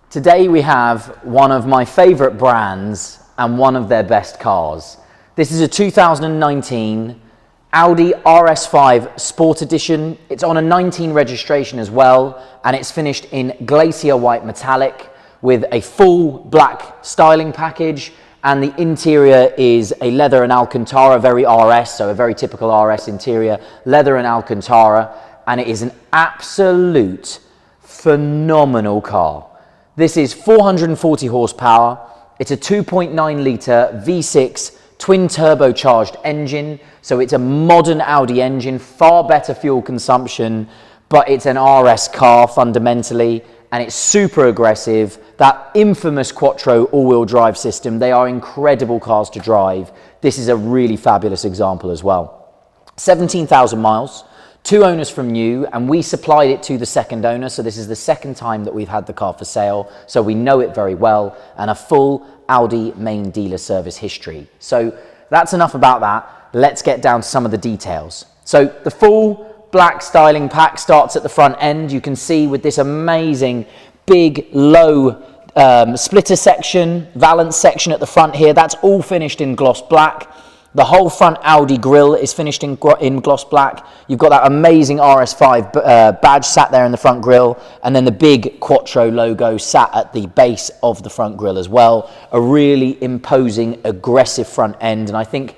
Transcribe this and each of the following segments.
Today we have one of my favorite brands and one of their best cars. This is a 2019 Audi RS5 Sport Edition. It's on a 19 registration as well, and it's finished in Glacier white metallic with a full black styling package, and the interior is a leather and Alcantara, very RS, so a very typical RS interior, leather and Alcantara, and it is an absolute phenomenal car. This is 440 horsepower. It's a 2.9 litre V6 twin turbocharged engine. So it's a modern Audi engine, far better fuel consumption, but it's an RS car fundamentally, and it's super aggressive. That infamous Quattro all-wheel drive system, they are incredible cars to drive. This is a really fabulous example as well. 17,000 miles. 2 owners from new, and we supplied it to the second owner, so this is the second time that we've had the car for sale, so we know it very well, and a full Audi main dealer service history. So that's enough about that. Let's get down to some of the details. So the full black styling pack starts at the front end. You can see with this amazing big low splitter section, valance section at the front here, that's all finished in gloss black. The whole front Audi grille is finished in gloss black. You've got that amazing RS5 badge sat there in the front grille, and then the big Quattro logo sat at the base of the front grille as well. A really imposing, aggressive front end, and I think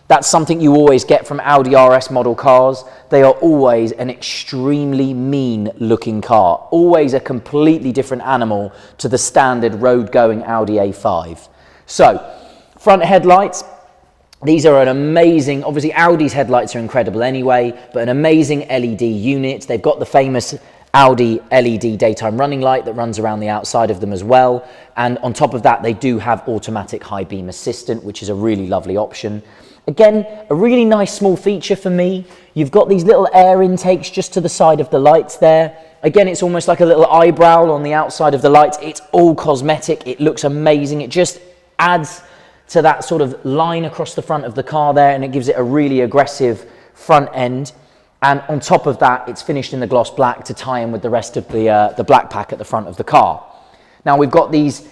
that's something you always get from Audi RS model cars. They are always an extremely mean looking car, always a completely different animal to the standard road-going Audi A5. So, front headlights. These are an amazing, obviously Audi's headlights are incredible anyway, but an amazing LED unit. They've got the famous Audi LED daytime running light that runs around the outside of them as well. And on top of that, they do have automatic high beam assistant, which is a really lovely option. Again, a really nice small feature for me. You've got these little air intakes just to the side of the lights there. Again, it's almost like a little eyebrow on the outside of the lights. It's all cosmetic. It looks amazing. It just adds to that sort of line across the front of the car there, and it gives it a really aggressive front end. And on top of that, it's finished in the gloss black to tie in with the rest of the black pack at the front of the car. Now we've got these,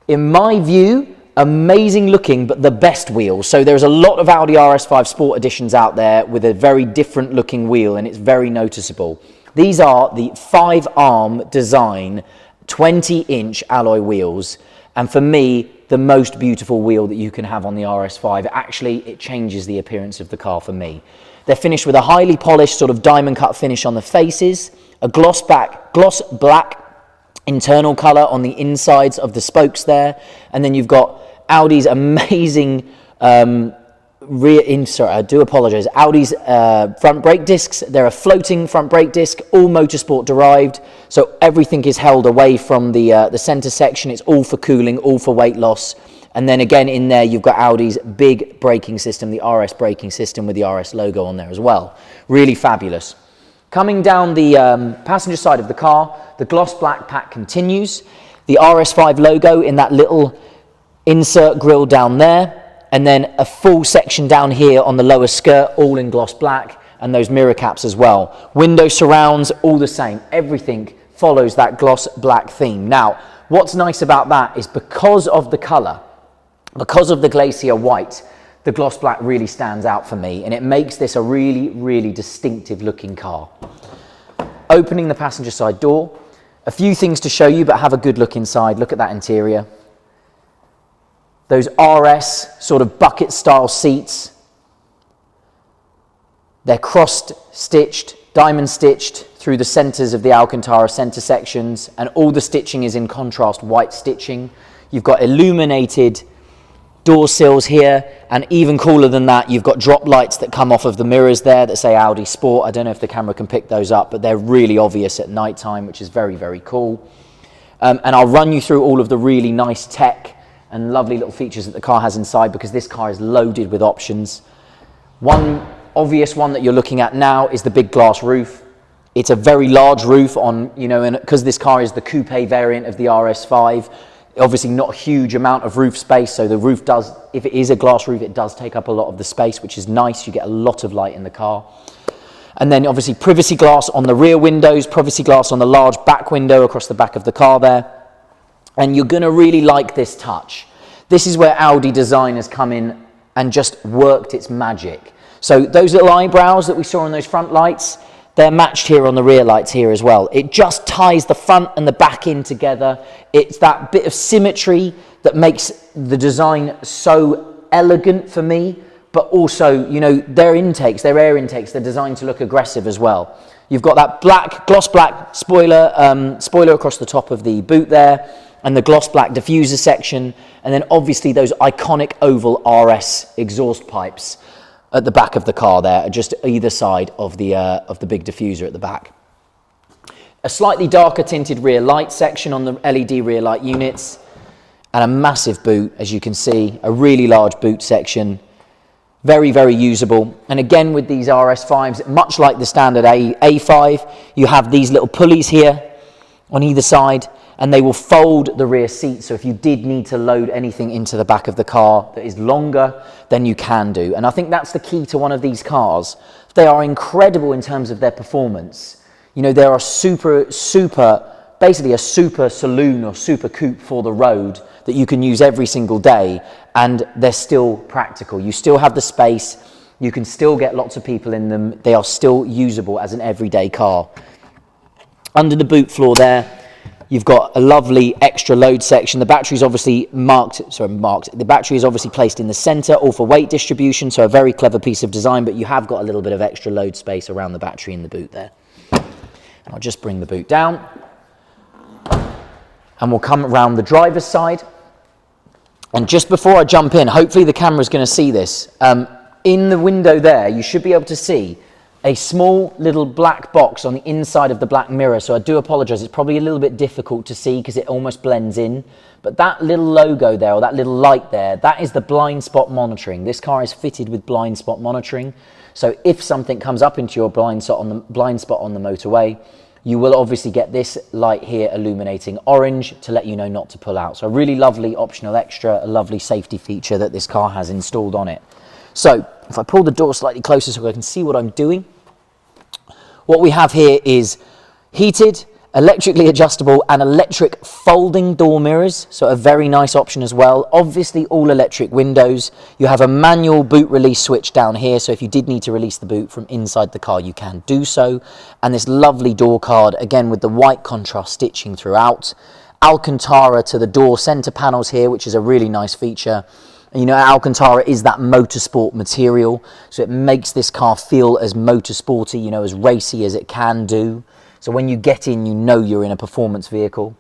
in my view, amazing looking, but the best wheels. So there's a lot of Audi RS5 Sport Editions out there with a very different looking wheel, and it's very noticeable. These are the 5-arm design 20-inch alloy wheels, and for me, the most beautiful wheel that you can have on the RS5. Actually, it changes the appearance of the car for me. They're finished with a highly polished sort of diamond cut finish on the faces, a gloss black internal color on the insides of the spokes there, and then you've got Audi's amazing Audi's front brake discs. They're a floating front brake disc, all motorsport derived, so everything is held away from the center section. It's all for cooling, all for weight loss. And then again in there you've got Audi's big braking system, the RS braking system with the RS logo on there as well. Really fabulous. Coming down the passenger side of the car, the gloss black pack continues. The RS5 logo in that little insert grille down there, and then a full section down here on the lower skirt, all in gloss black, and those mirror caps as well. Window surrounds, all the same. Everything follows that gloss black theme. Now, what's nice about that is because of the color, because of the Glacier white, the gloss black really stands out for me, and it makes this a really, really distinctive looking car. Opening the passenger side door, a few things to show you, but have a good look inside. Look at that interior. Those RS sort of bucket style seats. They're crossed stitched, diamond stitched through the centers of the Alcantara center sections, and all the stitching is in contrast white stitching. You've got illuminated door sills here, and even cooler than that, you've got drop lights that come off of the mirrors there that say Audi Sport. I don't know if the camera can pick those up, but they're really obvious at night time, which is very, very cool. And I'll run you through all of the really nice tech and lovely little features that the car has inside, because this car is loaded with options. One obvious one that you're looking at now is the big glass roof. It's a very large roof on, and because this car is the coupe variant of the RS5, obviously not a huge amount of roof space, so the roof does, if it is a glass roof, it does take up a lot of the space, which is nice. You get a lot of light in the car. And then obviously privacy glass on the rear windows, privacy glass on the large back window across the back of the car there. And you're going to really like this touch. This is where Audi design has come in and just worked its magic. So those little eyebrows that we saw on those front lights, they're matched here on the rear lights here as well. It just ties the front and the back in together. It's that bit of symmetry that makes the design so elegant for me, but also, you know, their intakes, their air intakes, they're designed to look aggressive as well. You've got that black, gloss black spoiler across the top of the boot there, and the gloss black diffuser section, and then obviously those iconic oval RS exhaust pipes at the back of the car there, just either side of the big diffuser at the back. A slightly darker tinted rear light section on the LED rear light units, and a massive boot, as you can see, a really large boot section. Very, very usable. And again, with these RS5s, much like the standard A5, you have these little pulleys here on either side, and they will fold the rear seat. So if you did need to load anything into the back of the car that is longer, then you can do. And I think that's the key to one of these cars. They are incredible in terms of their performance. You know, they are basically a super saloon or super coupe for the road that you can use every single day, and they're still practical. You still have the space, you can still get lots of people in them, they are still usable as an everyday car. Under the boot floor there, you've got a lovely extra load section. The battery is obviously the battery is obviously placed in the center, all for weight distribution, so a very clever piece of design, but you have got a little bit of extra load space around the battery in the boot there. And I'll just bring the boot down, and we'll come around the driver's side. And just before I jump in, hopefully the camera's going to see this. In the window there, you should be able to see a small little black box on the inside of the black mirror. So I do apologize, it's probably a little bit difficult to see because it almost blends in. But that little logo there, or that little light there, that is the blind spot monitoring. This car is fitted with blind spot monitoring. So if something comes up into your blind spot on the motorway, you will obviously get this light here illuminating orange to let you know not to pull out. So a really lovely optional extra, a lovely safety feature that this car has installed on it. So if I pull the door slightly closer so I can see what I'm doing, what we have here is heated, electrically adjustable and electric folding door mirrors, so a very nice option as well. Obviously all electric windows. You have a manual boot release switch down here, so if you did need to release the boot from inside the car you can do so. And this lovely door card, again with the white contrast stitching throughout. Alcantara to the door center panels here, which is a really nice feature. And you know, Alcantara is that motorsport material, so it makes this car feel as motorsporty, you know, as racy as it can do. So when you get in, you know you're in a performance vehicle.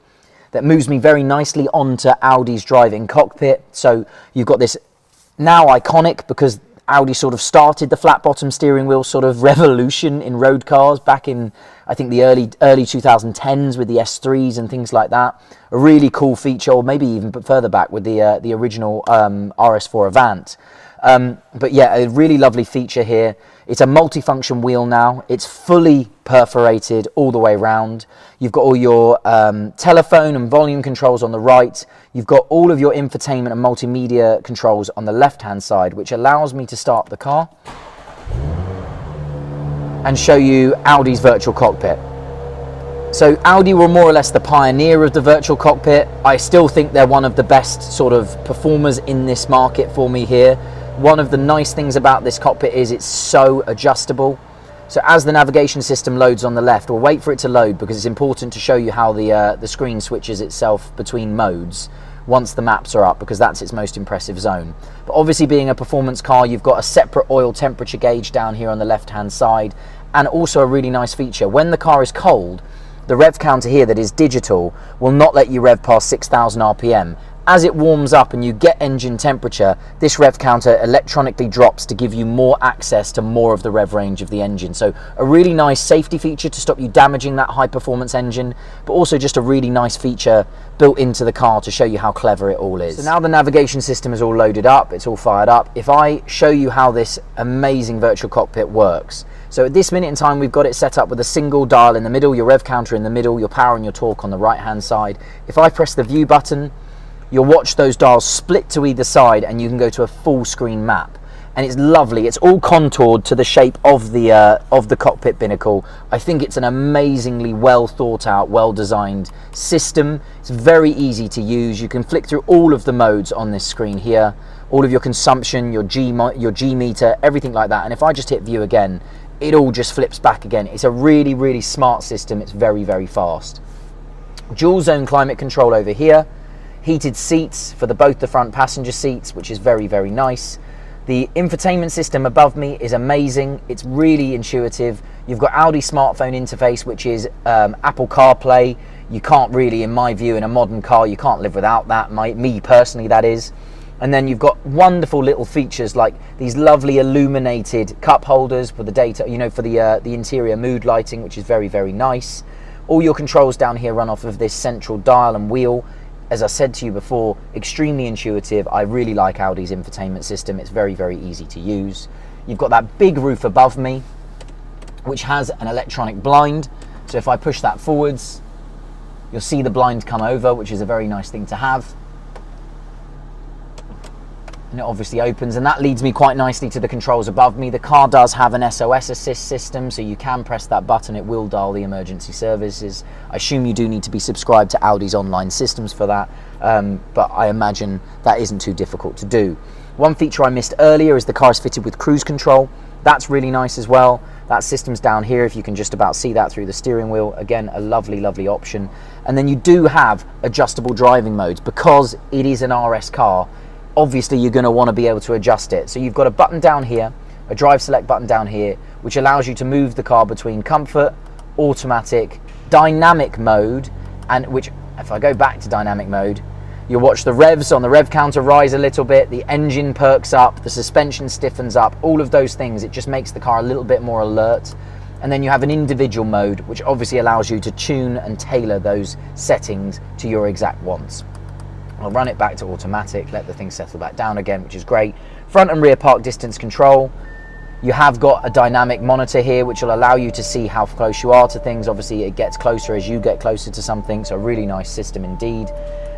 That moves me very nicely onto Audi's driving cockpit. So you've got this now iconic, because Audi sort of started the flat bottom steering wheel sort of revolution in road cars back in, I think, the early 2010s with the S3s and things like that. A really cool feature, or maybe even further back with the original RS4 Avant. But yeah, a really lovely feature here. It's a multifunction wheel now. It's fully perforated all the way around. You've got all your telephone and volume controls on the right. You've got all of your infotainment and multimedia controls on the left-hand side, which allows me to start the car and show you Audi's virtual cockpit. So Audi were more or less the pioneer of the virtual cockpit. I still think they're one of the best sort of performers in this market for me here. One of the nice things about this cockpit is it's so adjustable. So as the navigation system loads on the left, we'll wait for it to load because it's important to show you how the screen switches itself between modes once the maps are up, because that's its most impressive zone. But obviously, being a performance car, you've got a separate oil temperature gauge down here on the left-hand side, and also a really nice feature. When the car is cold, the rev counter here that is digital will not let you rev past 6,000 RPM. As it warms up and you get engine temperature, this rev counter electronically drops to give you more access to more of the rev range of the engine. So a really nice safety feature to stop you damaging that high performance engine, but also just a really nice feature built into the car to show you how clever it all is. So now the navigation system is all loaded up, it's all fired up. If I show you how this amazing virtual cockpit works. So at this minute in time, we've got it set up with a single dial in the middle, your rev counter in the middle, your power and your torque on the right hand side. If I press the view button, you'll watch those dials split to either side and you can go to a full screen map. and it's lovely. It's all contoured to the shape of the cockpit binnacle. I think it's an amazingly well thought out, well designed system. It's very easy to use. You can flick through all of the modes on this screen here, all of your consumption, your G meter, everything like that. And if I just hit view again, it all just flips back again. It's a really, really smart system. It's very, very fast. Dual zone climate control over here. Heated seats for both the front passenger seats, which is very, very nice. The infotainment system above me is amazing. It's really intuitive. You've got Audi smartphone interface, which is Apple CarPlay. You can't really, in my view, in a modern car, you can't live without that. Me personally, that is. And then you've got wonderful little features like these lovely illuminated cup holders for the data, for the interior mood lighting, which is very, very nice. All your controls down here run off of this central dial and wheel. As I said to you before, extremely intuitive. I really like Audi's infotainment system. It's very, very easy to use. You've got that big roof above me, which has an electronic blind. So if I push that forwards, you'll see the blind come over, which is a very nice thing to have. And it obviously opens, and that leads me quite nicely to the controls above me. The car does have an SOS assist system, so you can press that button, it will dial the emergency services. I assume you do need to be subscribed to Audi's online systems for that, but I imagine that isn't too difficult to do. One feature I missed earlier is the car is fitted with cruise control. That's really nice as well. That system's down here, if you can just about see that through the steering wheel. Again, a lovely, lovely option. And then you do have adjustable driving modes. Because it is an RS car, obviously you're going to want to be able to adjust it. So you've got a button down here, a drive select button down here, which allows you to move the car between comfort, automatic, dynamic mode, and which, if I go back to dynamic mode, you'll watch the revs on the rev counter rise a little bit, the engine perks up, the suspension stiffens up, all of those things. It just makes the car a little bit more alert. And then you have an individual mode, which obviously allows you to tune and tailor those settings to your exact wants. I'll run it back to automatic, let the thing settle back down again, which is great. Front and rear park distance control. You have got a dynamic monitor here, which will allow you to see how close you are to things. Obviously, it gets closer as you get closer to something, so a really nice system indeed.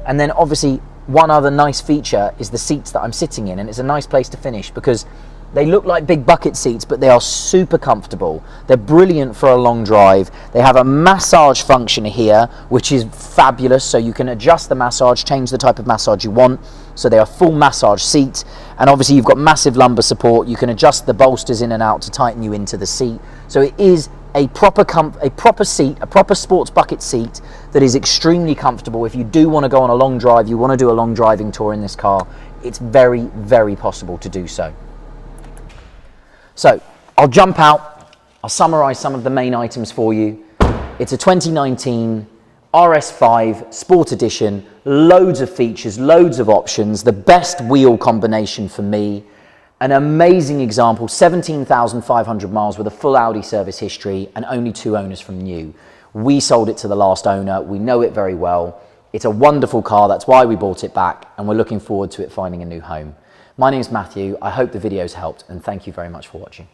And then obviously, one other nice feature is the seats that I'm sitting in, and it's a nice place to finish because they look like big bucket seats, but they are super comfortable. They're brilliant for a long drive. They have a massage function here, which is fabulous. So you can adjust the massage, change the type of massage you want. So they are full massage seats. And obviously you've got massive lumbar support. You can adjust the bolsters in and out to tighten you into the seat. So it is a proper seat, a proper sports bucket seat that is extremely comfortable. If you do want to go on a long drive, you want to do a long driving tour in this car, it's very, very possible to do so. So I'll jump out, I'll summarize some of the main items for you. It's a 2019 RS5 Sport Edition, loads of features, loads of options, the best wheel combination for me, an amazing example, 17,500 miles with a full Audi service history and only 2 owners from new. We sold it to the last owner, we know it very well. It's a wonderful car, that's why we bought it back, and we're looking forward to it finding a new home. My name's Matthew, I hope the video's helped, and thank you very much for watching.